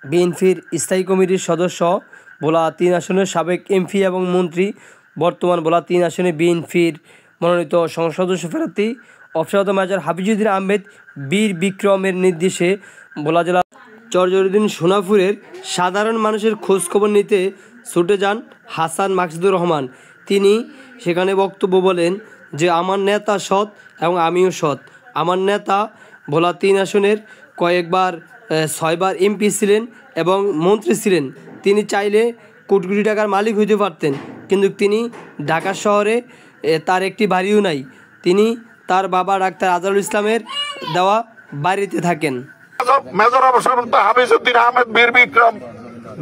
বিএনপির স্থায়ী কমিটির সদস্য, ভোলা ৩ আসনের সাবেক এমপি এবং মন্ত্রী, বর্তমান ভোলা ৩ আসনে বিএনপির মনোনীত সংসদ সদস্য প্রার্থী অবসররত মেজর হাফিজউদ্দিন আহমেদ বীর বিক্রমের নির্দেশে ভোলা জেলা চরজরুদ্দিন সোনাপুরের সাধারণ মানুষের খোঁজখবর নিতে ছুটে যান হাসান মাকসুদুর রহমান। তিনি সেখানে বক্তব্য বলেন যে আমার নেতা সৎ এবং আমিও সৎ। আমার নেতা ভোলা ৩ আসনের কয়েকবার ৬বার এমপি ছিলেন এবং মন্ত্রী ছিলেন। তিনি চাইলে কোটি কোটি টাকার মালিক হইতে পারতেন, কিন্তু তিনি ঢাকা শহরে তার একটি বাড়িও নাই। তিনি তার বাবা ডাক্তার আজহারুল ইসলামের দেওয়া বাড়িতে থাকেন। মেজর অবসরপ্রাপ্ত হাফিজউদ্দিন আহমেদ বীর বিক্রম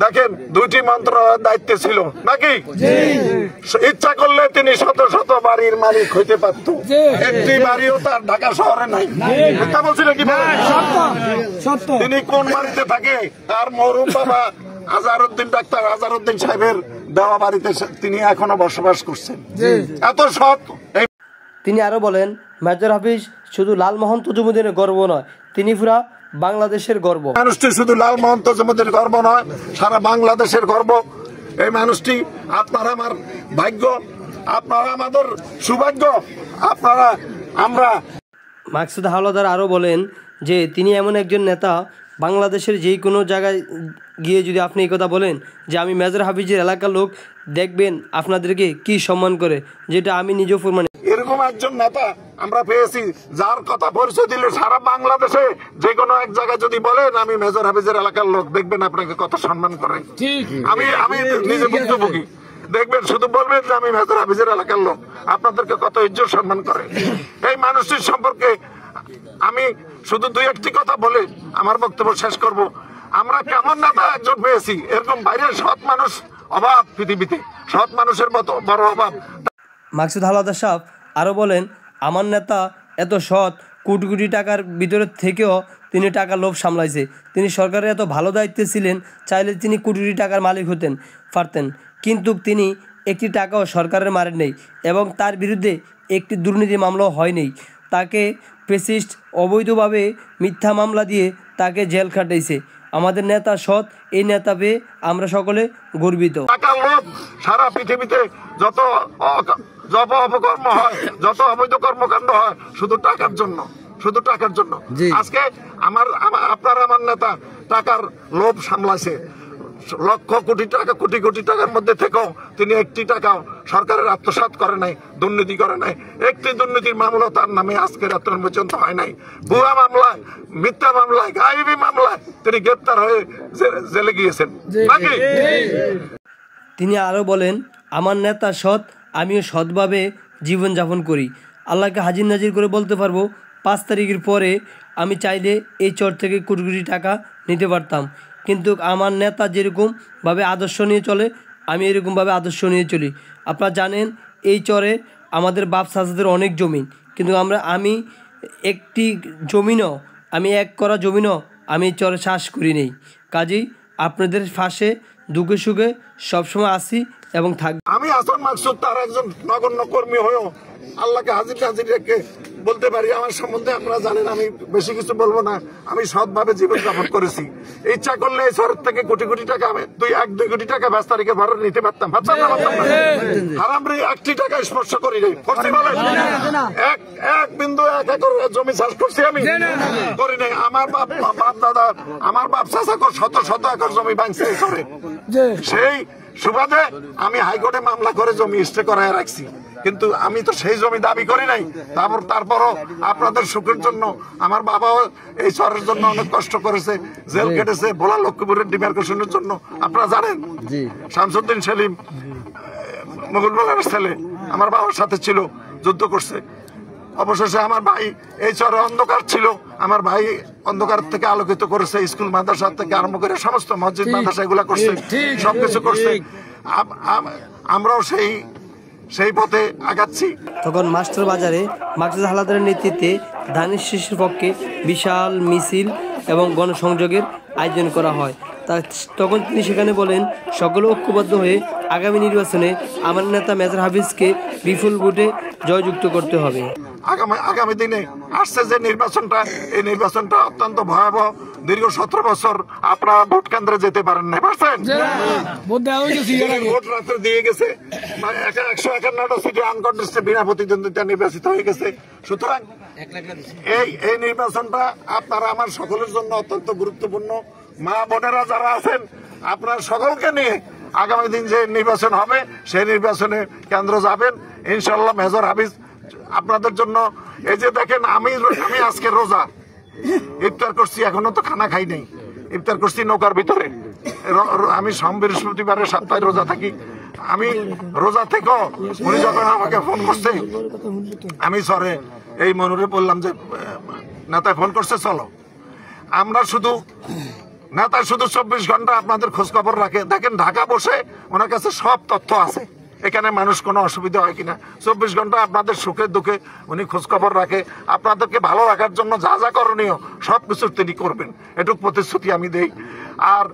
দেখেন ২টি মন্ত্রণালয়ের দায়িত্বে ছিল নাকি? ইচ্ছা করলে তিনি শত শত বাড়ির মালিক হইতে পারত। একটি বাড়িও তার ঢাকা শহরে নাই। কথা বলছিল কি? তিনি কোন বাড়িতে থাকে? তার মরহুম বাবা আজহারউদ্দিন ডাক্তার আজহারউদ্দিন সাহেবের দেওয়া বাড়িতে তিনি এখনো বসবাস করছেন। এত সৎ। তিনি আরো বলেন, মেজর হাফিজ শুধু লালমোহন তজুমুদ্দিনের গর্ব নয়, তিনি পুরা বাংলাদেশের গর্ব। মানুষটি শুধু লালমোহন তজুমুদ্দিনের গর্ব নয়, সারা বাংলাদেশের গর্ব। এই মানুষটি আপনারা আমার ভাগ্য, আপনারা আমাদের সৌভাগ্য, আপনারা আমরা। মাকসুদ হাওলাদার আরও বলেন যে তিনি এমন একজন নেতা, বাংলাদেশের যে কোনো জায়গায় গিয়ে যদি আপনি এই কথা বলেন যে আমি মেজর হাফিজের এলাকার লোক, দেখবেন আপনাদেরকে কি সম্মান করে, যেটা আমি নিজেও প্রমাণ। এরকম একজন নেতা আমরা পেয়েছি যার কথা পরিচয় দিলে সারা বাংলাদেশে যে কোনো এক জায়গায় যদি বলেন আমি মেজর হাফিজের এলাকার লোক, দেখবেন আপনাকে কত সম্মান করে। আমি নিজে ভুক্তভোগী, দেখবেন শুধু বলবেন যে আমি মেজর হাফিজের এলাকার লোক, আপনাদেরকে কত ইজ্জত সম্মান করে। এই মানুষটির সম্পর্কে আমি শুধু ২-১টি কথা বলে আমার বক্তব্য শেষ করব। আমরা কেমন নেতা একজন পেয়েছি, এরকম বাইরের সৎ মানুষ অভাব পৃথিবীতে, সৎ মানুষের মতো বড় অভাব। মাকসুদ হাওলাদার সাহেব আরও বলেন, আমার নেতা এত সৎ, কোটি কোটি টাকার ভিতরে থেকেও তিনি টাকা লোভ সামলাইছে। তিনি সরকারের এত ভালো দায়িত্বে ছিলেন, চাইলে তিনি কোটি কোটি টাকার মালিক হতেন পারতেন, কিন্তু তিনি একটি টাকাও সরকারের মারেন নেই এবং তার বিরুদ্ধে একটি দুর্নীতি মামলাও হয়নি। তাকে ফ্যাসিস্ট অবৈধভাবে মিথ্যা মামলা দিয়ে তাকে জেল খাটাইছে। আমাদের নেতা সৎ, এই নেতা পেয়ে আমরা সকলে গর্বিত। টাকার লোভ সারা পৃথিবীতে যত অপকর্ম হয়, যত অবৈধ কর্মকাণ্ড হয়, শুধু টাকার জন্য, শুধু টাকার জন্য। আজকে আপনার আমার নেতা টাকার লোভ সামলাইছে। লক্ষ কোটি টাকা, কোটি কোটি টাকার মধ্যে থেকেও তিনি একটি টাকাও সরকারের আত্মসাৎ করে নাই, দুর্নীতি করে নাই। একটি দুর্নীতির মামলা তার নামে আজকের রাত পর্যন্ত হয় নাই। ভুয়া মামলায়, মিথ্যা মামলায়, গায়েবী মামলায় তিনি গ্রেপ্তার হয়ে জেলে গিয়েছেন নাকি? তিনি আরও বলেন, আমার নেতা সৎ, আমিও সৎভাবে জীবনযাপন করি। আল্লাহকে হাজির নাজির করে বলতে পারবো ৫ তারিখের পরে আমি চাইলে এই চর থেকে কোটি কোটি টাকা নিতে পারতাম, কিন্তু আমার নেতা যেরকমভাবে আদর্শ নিয়ে চলে, আমি এরকমভাবে আদর্শ নিয়ে চলি। আপনারা জানেন এই চরে আমাদের বাপ চাচাদের অনেক জমি, কিন্তু আমি একটি জমিনও, আমি ১ করা জমিনও আমি চরে চাষ করি নেই। কাজেই আপনাদের পাশে দুঃখে সুখে সবসময় আসি এবং থাকবে। আমি হাসান মাকসুদ তার একজন নগণ্য কর্মী হয়েও আল্লাহকে হাজির নাজির রেখে বলতে পারি, আমার সম্বন্ধে আপনারা জানেন, আমি বেশি কিছু বলবো না। আমি সৎভাবে জীবনযাপন করেছি। ইচ্ছা করলে এই শহর থেকে কোটি কোটি টাকা, আমি 1-2 কোটি টাকা 5 তারিখে ভাড়া নিতে পারতাম। হারামরি 1টি টাকা স্পর্শ করি নাই। এক বিন্দু 1 একর জমি চাষ করছি আমি করি নাই। আমার বাপ দাদা, আমার বাপ চাচা শত শত একর জমি ভাঙছে করে। সেই সুবাদে আমি হাইকোর্টে মামলা করে জমি স্টে করায় রাখছি, কিন্তু আমি তো সেই জমি দাবি করি নাই। তারপরও আপনাদের সুখের জন্য আমার বাবাও এই শহরের জন্য অনেক কষ্ট করেছে, জেল কেটেছে ভোলা লক্ষ্মীপুরের ডিমার্কেশনের জন্য। আপনারা জানেন শামসুদ্দিন সেলিম মুঘল বলার ছেলে আমার বাবার সাথে ছিল, যুদ্ধ করছে। অবশেষে আমার ভাই এই শহরে অন্ধকার ছিল, আমার ভাই অন্ধকার থেকে আলোকিত করেছে। স্কুল মাদ্রাসা থেকে আরম্ভ করে সমস্ত মসজিদ মাদ্রাসা এগুলা করছে, সবকিছু করছে। আমরাও সেই পথে আগাচ্ছি। তখন মাস্টার বাজারে মাকসুদ হাওলাদারের নেতৃত্বে ধানের শীষের পক্ষে বিশাল মিছিল এবং গণসংযোগের আয়োজন করা হয়। তখন তিনি সেখানে বলেন, সকলে ঐক্যবদ্ধ হয়ে আগামী নির্বাচনে আমার নেতা মেজর হাফিজকে বিপুল ভোটে জয়যুক্ত করতে হবে। আগামী দিনে আসছে যে নির্বাচনটা, এই নির্বাচনটা অত্যন্ত ভয়াবহ। দীর্ঘ 17 বছর আপনারা ভোট কেন্দ্রে যেতে পারেন না, পারছেন? ভোট রাত্রে দিয়ে গেছে 151টা সিটি আনকন্টেস্টেড বিনা প্রতিদ্বন্দ্বিতা নির্বাচিত হয়ে গেছে। সুতরাং এই নির্বাচনটা আপনারা আমার সকলের জন্য অত্যন্ত গুরুত্বপূর্ণ। মা বোনেরা যারা আছেন, আপনার সকলকে নিয়ে আগামী দিন যে নির্বাচন হবে সেই নির্বাচনে কেন্দ্র যাবেন ইনশাল্লাহ। মেজর হাফিজ আপনাদের জন্য, এই যে দেখেন আমি আজকে রোজা, ইফতার করছি, এখনো তো খানা খাই নাই, ইফতার করছি নৌকার ভিতরে। আমি সোম বৃহস্পতিবারে সপ্তাহে রোজা থাকি। আমি রোজা থেকেও উনি যখন আমাকে ফোন করছে, আমি সরে এই মনুরে বললাম যে নেতায় ফোন করছে, চলো আমরা শুধু নেতা শুধু 24 ঘন্টা আপনাদের খোঁজ খবর রাখে। দেখেন ঢাকা বসে ওনার কাছে সব তথ্য আছে, এখানে মানুষ কোনো অসুবিধা হয় কিনা। 24 ঘন্টা আপনাদের সুখে দুঃখে উনি খোঁজ খবর রাখে। আপনাদেরকে ভালো রাখার জন্য যা যা করণীয় সবকিছু তিনি করবেন, এটুকু প্রতিশ্রুতি আমি দেই। আর